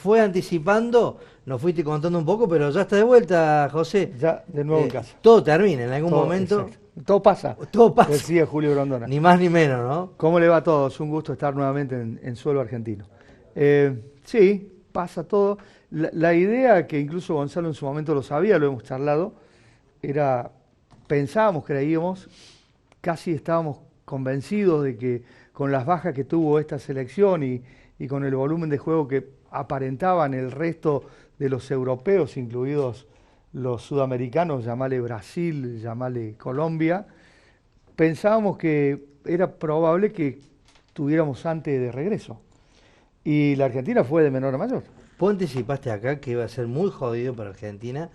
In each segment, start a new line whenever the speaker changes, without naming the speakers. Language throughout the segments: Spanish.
fue anticipando, nos fuiste contando un poco, pero ya está de vuelta, José.
Ya de nuevo en casa.
Todo termina en algún
Todo,
momento.
exacto. Todo pasa.
Todo pasa.
Decía Julio Grondona.
Ni más ni menos, ¿no?
¿Cómo le va a todos? Un gusto estar nuevamente en suelo argentino. Sí, pasa todo. La idea, que incluso Gonzalo en su momento lo sabía, lo hemos charlado, era, pensábamos, creíamos, casi estábamos convencidos de que con las bajas que tuvo esta selección y con el volumen de juego que aparentaban el resto de los europeos, incluidos los sudamericanos, llamale Brasil, llamale Colombia, pensábamos que era probable que tuviéramos antes de regreso. Y la Argentina fue de menor a mayor.
Vos anticipaste acá que iba a ser muy jodido para Argentina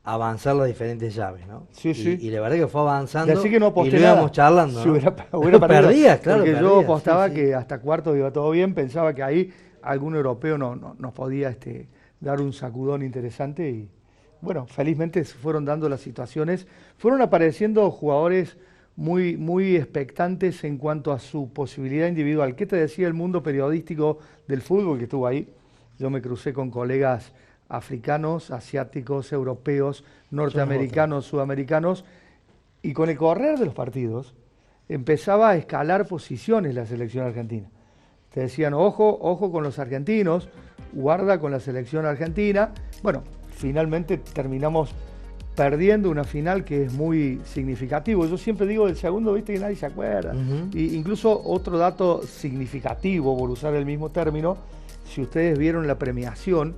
avanzar las diferentes llaves, ¿no?
Sí, sí.
Y la verdad que fue avanzando
Y así que no aposté
y lo íbamos
nada.
charlando,
Si
¿no?
hubiera perdido,
Perdías, claro.
porque
perdías,
yo apostaba
sí, sí.
que hasta cuartos iba todo bien, pensaba que ahí algún europeo nos podía dar un sacudón interesante y bueno, felizmente se fueron dando las situaciones, fueron apareciendo jugadores muy, muy expectantes en cuanto a su posibilidad individual. ¿Qué te decía el mundo periodístico del fútbol que estuvo ahí? Yo me crucé con colegas africanos, asiáticos, europeos, norteamericanos, sudamericanos, y con el correr de los partidos empezaba a escalar posiciones la selección argentina. Te decían, ojo, ojo con los argentinos, guarda con la selección argentina. Bueno, finalmente terminamos perdiendo una final que es muy significativo. Yo siempre digo del segundo, viste que nadie se acuerda. Y incluso otro dato significativo, por usar el mismo término, si ustedes vieron la premiación,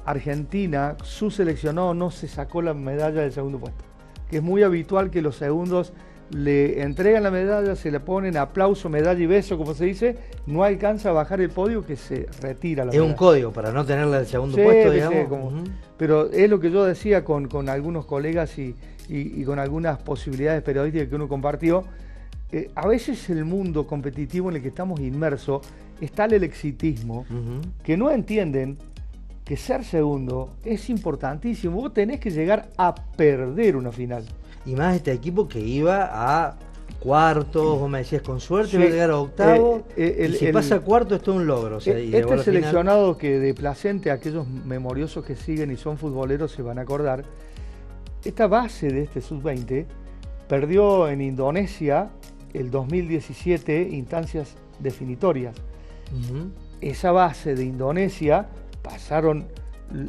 Argentina, su seleccionado no se sacó la medalla del segundo puesto, que es muy habitual que los segundos le entregan la medalla, se le ponen aplauso, medalla y beso, como se dice, no alcanza a bajar el podio, que se retira la medalla.
Es un código para no tenerla del segundo
Sí,
puesto,
sí,
digamos.
como, pero es lo que yo decía con algunos colegas y con algunas posibilidades periodísticas que uno compartió. A veces el mundo competitivo en el que estamos inmersos es tal el exitismo que no entienden que ser segundo es importantísimo. Vos tenés que llegar a perder una final.
Y más este equipo que iba a cuartos, vos me decías, con suerte
Sí,
va a llegar a octavo. Y si pasa a cuarto, esto es un logro. O sea, y llegó a la
seleccionado final. Que de Placente, aquellos memoriosos que siguen y son futboleros se van a acordar, esta base de este sub-20 perdió en Indonesia el 2017 instancias definitorias. Esa base de Indonesia pasaron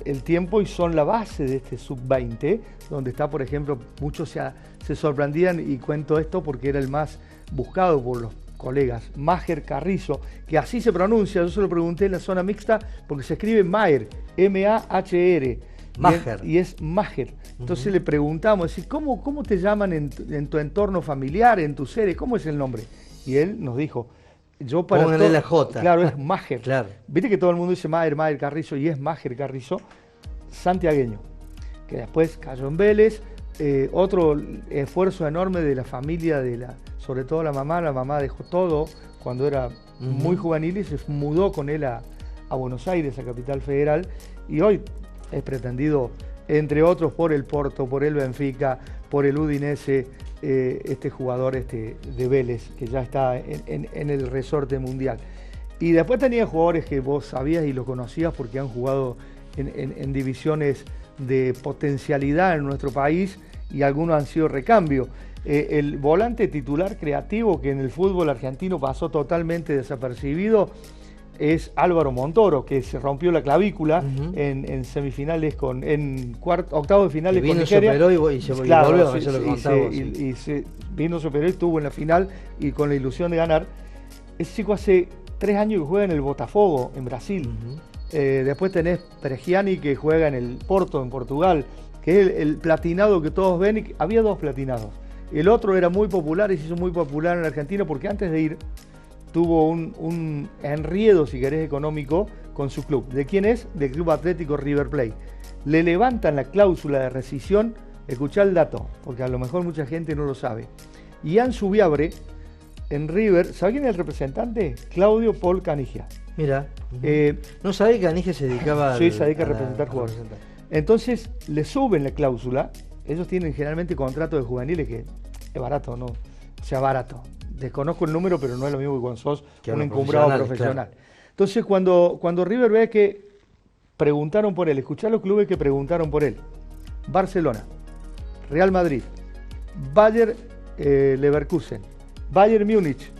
el tiempo y son la base de este sub-20, donde está, por ejemplo, muchos se sorprendían, y cuento esto porque era el más buscado por los colegas, Maher Carrizo, que así se pronuncia. Yo se lo pregunté en la zona mixta porque se escribe Maher, M-A-H-R,
Maher.
Y es Maher. Entonces le preguntamos, ¿cómo te llaman en tu entorno familiar, en tu serie? ¿Cómo es el nombre? Y él nos dijo, yo para
pónganle la J.
Claro, es Maher.
Claro.
Viste que todo el mundo dice Maher Carrizo, y es Maher Carrizo, santiagueño, que después cayó en Vélez. Otro esfuerzo enorme de la familia, sobre todo la mamá dejó todo cuando era muy juvenil y se mudó con él a Buenos Aires, a Capital Federal, y hoy es pretendido, entre otros, por el Porto, por el Benfica, por el Udinese, este jugador de Vélez, que ya está en el resorte mundial. Y después tenía jugadores que vos sabías y los conocías porque han jugado en divisiones de potencialidad en nuestro país, y algunos han sido recambio. El volante titular creativo que en el fútbol argentino pasó totalmente desapercibido es Álvaro Montoro, que se rompió la clavícula en semifinales, octavos de finales con Nigeria. Vino, se operó y estuvo en la final y con la ilusión de ganar. Ese chico hace 3 años que juega en el Botafogo, en Brasil. Después tenés Pregiani, que juega en el Porto, en Portugal, que es el platinado que todos ven. Y había 2 platinados. El otro era muy popular y se hizo muy popular en la Argentina porque antes de ir tuvo un enriedo, si querés, económico con su club. ¿De quién es? Del Club Atlético River Plate. Le levantan la cláusula de rescisión, escuchá el dato, porque a lo mejor mucha gente no lo sabe. Ian Subiabre, en River, ¿sabe quién es el representante? Claudio Paul Canigia.
Mira, no sabía que Canigia se dedicaba
sí, se dedica a representar jugadores. Entonces le suben la cláusula. Ellos tienen generalmente contrato de juveniles que es barato, no, o sea, barato. Desconozco el número, pero no es lo mismo que cuando sos un encumbrado profesional. Claro. Entonces, cuando River ve que preguntaron por él. Escuchá los clubes que preguntaron por él. Barcelona, Real Madrid, Bayer Leverkusen, Bayern Múnich.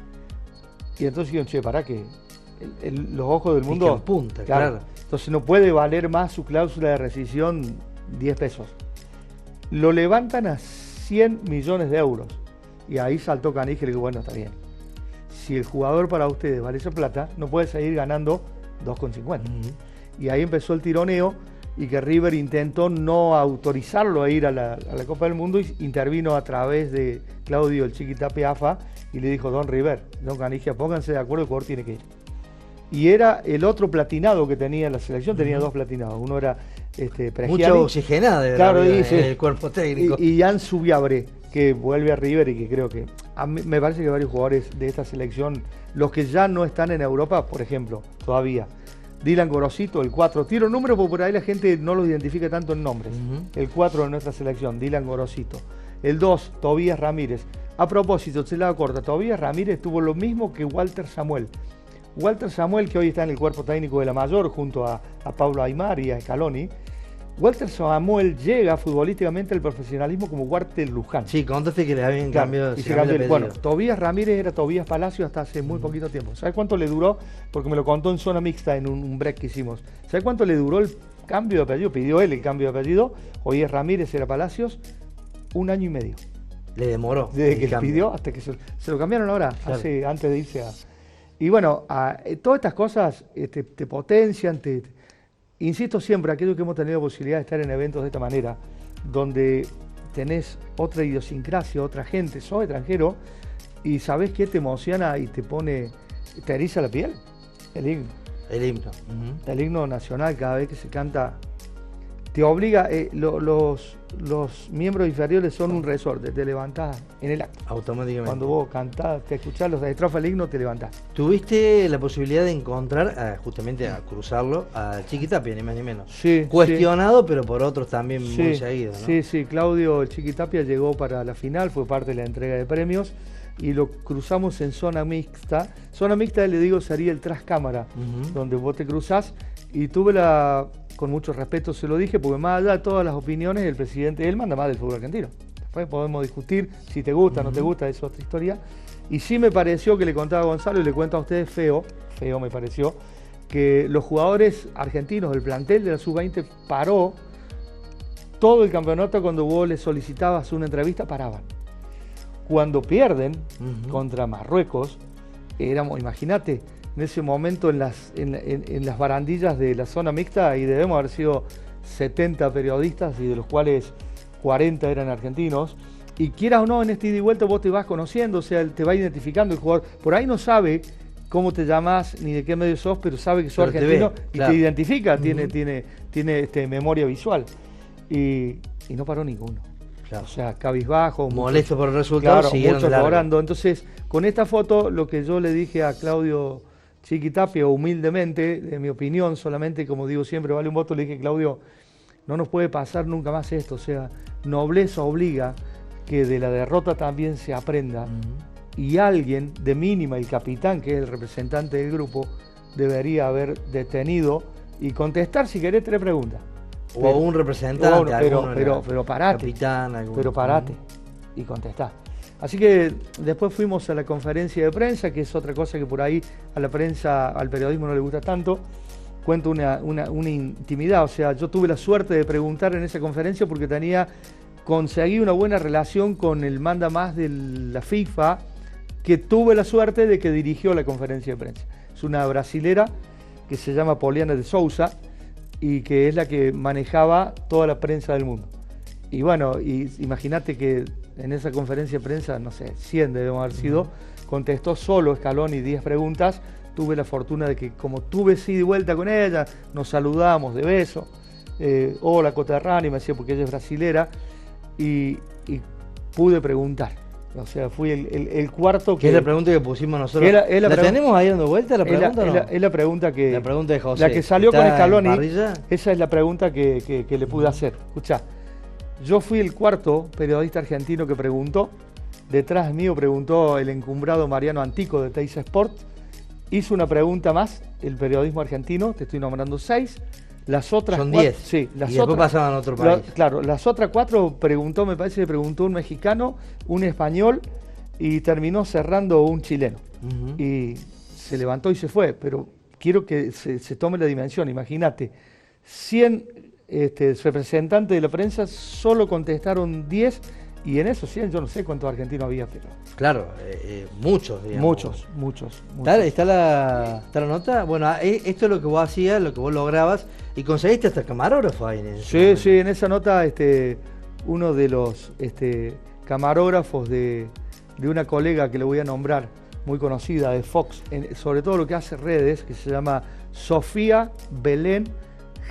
Y entonces dijeron, che, pará que los ojos del mundo...
en punta, claro.
Entonces no puede valer más su cláusula de rescisión 10 pesos. Lo levantan a 100 millones de euros. Y ahí saltó Caniggia y le dijo, bueno, está bien. Si el jugador para ustedes vale esa plata, no puede seguir ganando 2,50. Y ahí empezó el tironeo y que River intentó no autorizarlo a ir a la Copa del Mundo y intervino a través de Claudio el Chiquitapia AFA y le dijo, don River, don Caniggia, pónganse de acuerdo, el jugador tiene que ir. Y era el otro platinado que tenía la selección, tenía dos platinados. Uno era Pregiani.
Mucho oxigenado
claro,
el cuerpo técnico.
Y Jan Subiabre, que vuelve a River y que creo que... A mí me parece que varios jugadores de esta selección, los que ya no están en Europa, por ejemplo, todavía. Dylan Gorosito, el 4. Tiro número porque por ahí la gente no los identifica tanto en nombres. El 4 de nuestra selección, Dylan Gorosito. El 2, Tobías Ramírez. A propósito, se la hago corta, Tobías Ramírez tuvo lo mismo que Walter Samuel. Walter Samuel, que hoy está en el cuerpo técnico de la Mayor, junto a Pablo Aimar y a Scaloni. Walter Samuel llega futbolísticamente al profesionalismo como Walter Luján.
Sí, contaste que le habían cambiado.
Bueno, Tobías Ramírez era Tobías Palacio hasta hace muy poquito tiempo. ¿Sabes cuánto le duró? Porque me lo contó en zona mixta en un break que hicimos. ¿Sabes cuánto le duró el cambio de apellido? Pidió él el cambio de apellido. Hoy es Ramírez, era Palacios. 1 año y medio.
Le demoró.
Desde que le pidió hasta que se lo cambiaron ahora, claro. Antes de irse a... Y bueno, todas estas cosas te potencian, insisto siempre, aquellos que hemos tenido posibilidad de estar en eventos de esta manera, donde tenés otra idiosincrasia, otra gente, sos extranjero, y sabés que te emociona y te eriza la piel, el himno.
El himno.
El himno nacional, cada vez que se canta, te obliga, los miembros inferiores son un resorte, te levantás en el acto.
Automáticamente.
Cuando vos cantás, te escuchás los estrofas del himno, te levantás.
¿Tuviste la posibilidad de encontrar, justamente a cruzarlo, a Chiquitapia, ni más ni menos?
Sí.
Cuestionado, pero por otros también muy seguido, ¿no?
Sí, Claudio el Chiquitapia llegó para la final, fue parte de la entrega de premios y lo cruzamos en zona mixta. Zona mixta, le digo, sería el tras cámara, donde vos te cruzás y tuve con mucho respeto se lo dije, porque más allá de todas las opiniones, el presidente, él manda más del fútbol argentino. Después podemos discutir si te gusta o no te gusta, es otra historia. Y sí me pareció que le contaba a Gonzalo y le cuento a ustedes feo me pareció, que los jugadores argentinos, el plantel de la Sub-20 paró todo el campeonato. Cuando vos les solicitabas una entrevista, paraban. Cuando pierden contra Marruecos, imagínate, en ese momento en las barandillas de la zona mixta, y debemos haber sido 70 periodistas y de los cuales 40 eran argentinos, y quieras o no, en este ida y vuelta vos te vas conociendo, o sea, te va identificando el jugador. Por ahí no sabe cómo te llamas ni de qué medio sos, pero sabe que sos argentino y claro, te identifica, tiene memoria visual. Y no paró ninguno. Claro. O sea, cabizbajo.
Molesto por el resultado,
claro, muchos cobrando. Entonces, con esta foto, lo que yo le dije a Claudio Chiquitapia, humildemente, de mi opinión, solamente, como digo siempre, vale un voto, le dije, Claudio, no nos puede pasar nunca más esto. O sea, nobleza obliga que de la derrota también se aprenda. Y alguien de mínima, el capitán, que es el representante del grupo, debería haber detenido y contestar, si querés, 3 preguntas.
O un representante,
pero parate.
Capitán,
pero parate y contestá. Así que después fuimos a la conferencia de prensa, que es otra cosa que por ahí a la prensa, al periodismo no le gusta tanto. Cuento una intimidad, o sea, yo tuve la suerte de preguntar en esa conferencia porque conseguí una buena relación con el manda más de la FIFA, que tuve la suerte de que dirigió la conferencia de prensa. Es una brasilera que se llama Poliana de Souza y que es la que manejaba toda la prensa del mundo. Y bueno, imagínate que en esa conferencia de prensa, no sé, 100 debemos haber sido, contestó solo Scaloni 10 preguntas. Tuve la fortuna de que, como tuve ida y vuelta con ella, nos saludamos de beso. Hola, Coterrani, me decía, porque ella es brasilera, y pude preguntar. O sea, fui el cuarto que...
¿Qué es la pregunta que pusimos nosotros? ¿La tenemos ahí dando vuelta la pregunta o no?
Es la pregunta que...
La pregunta de José.
La que salió con Scaloni, esa es la pregunta que le pude hacer. Escuchá, yo fui el cuarto periodista argentino que preguntó. Detrás mío preguntó el encumbrado Mariano Antico de Teis Sport. Hizo una pregunta más, el periodismo argentino, te estoy nombrando 6. Las otras
Son
4,
10.
sí, las
Y después
otras,
pasaban a otro país.
claro, las otras 4 preguntó, me parece que preguntó un mexicano, un español y terminó cerrando un chileno.
Ujú.
Y se levantó y se fue, pero quiero que se tome la dimensión, imagínate, 100 representantes de la prensa, solo contestaron 10 y en esos 100 yo no sé cuántos argentinos había, pero
Claro, muchos, digamos.
muchos.
¿Está la nota? Bueno, esto es lo que vos hacías, lo que vos lograbas, y conseguiste hasta camarógrafo ahí en ese
Sí,
momento.
sí, en esa nota uno de los camarógrafos de una colega que le voy a nombrar, muy conocida de Fox, sobre todo lo que hace redes, que se llama Sofía Belén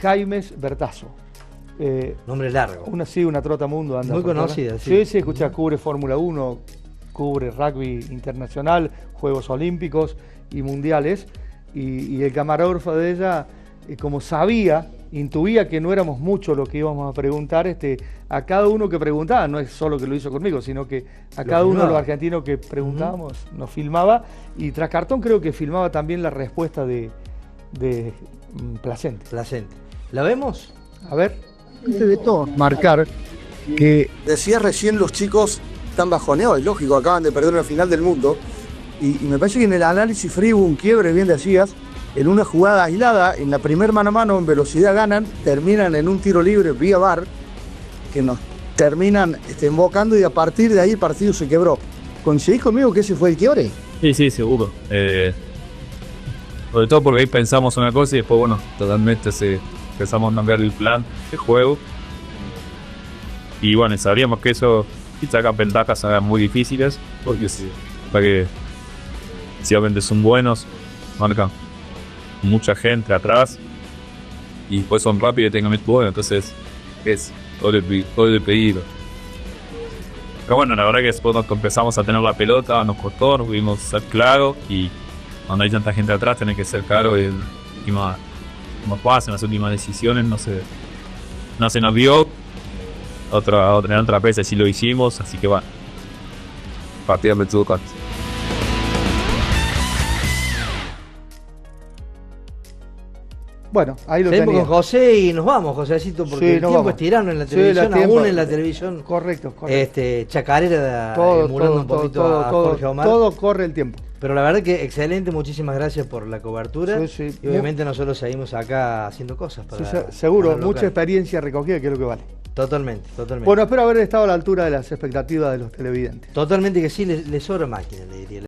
Jaimes Bertazo.
Nombre largo.
Una trotamundo. Anda
Muy
por todas.
conocida, sí.
Sí, escucha, cubre Fórmula 1, cubre rugby internacional, Juegos Olímpicos y Mundiales. Y el camarógrafo de ella, como sabía, intuía que no éramos muchos los que íbamos a preguntar, a cada uno que preguntaba, no es solo que lo hizo conmigo, sino que a cada uno de los argentinos que preguntábamos nos filmaba. Y tras cartón creo que filmaba también la respuesta de Placente.
¿La vemos?
A ver.
De todo, marcar que decías recién los chicos están bajoneados, es lógico, acaban de perder una final del mundo y me parece que en el análisis frío hubo un quiebre, bien decías, en una jugada aislada, en la primer mano a mano en velocidad ganan, terminan en un tiro libre vía VAR que nos terminan embocando y a partir de ahí el partido se quebró. ¿Coincidís conmigo que ese fue el quiebre?
Sí, seguro. Sobre todo porque ahí pensamos una cosa y después, bueno, totalmente empezamos a cambiar el plan de juego. Y bueno, sabríamos que eso, si sacan ventajas, eran muy difíciles, porque si obviamente son buenos, marcan mucha gente atrás y después son rápidos y tengan bueno, entonces es todo el pedido. Pero bueno, la verdad que después cuando empezamos a tener la pelota nos costó, nos pudimos ser claros y cuando hay tanta gente atrás tenés que ser claro y como pasan las últimas decisiones no se nos dio. Otra vez sí lo hicimos, así que bueno, partida me tuvo casi.
Bueno, ahí lo
Seguimos
tenía.
con José y nos vamos, Josécito, porque
Sí,
el
nos
tiempo
vamos.
es tirano en la
Sí,
televisión,
tiempo.
aún en la televisión.
Correcto.
Chacarera emulando un poquito a Jorge Omar.
Todo corre el tiempo.
Pero la verdad que excelente, muchísimas gracias por la cobertura.
Sí.
Y obviamente nosotros seguimos acá haciendo cosas para.
Sí, seguro,
para
mucha
local.
experiencia recogida, que es lo que vale.
Totalmente.
Bueno, espero haber estado a la altura de las expectativas de los televidentes.
Totalmente que sí, le sobra máquina, le diría.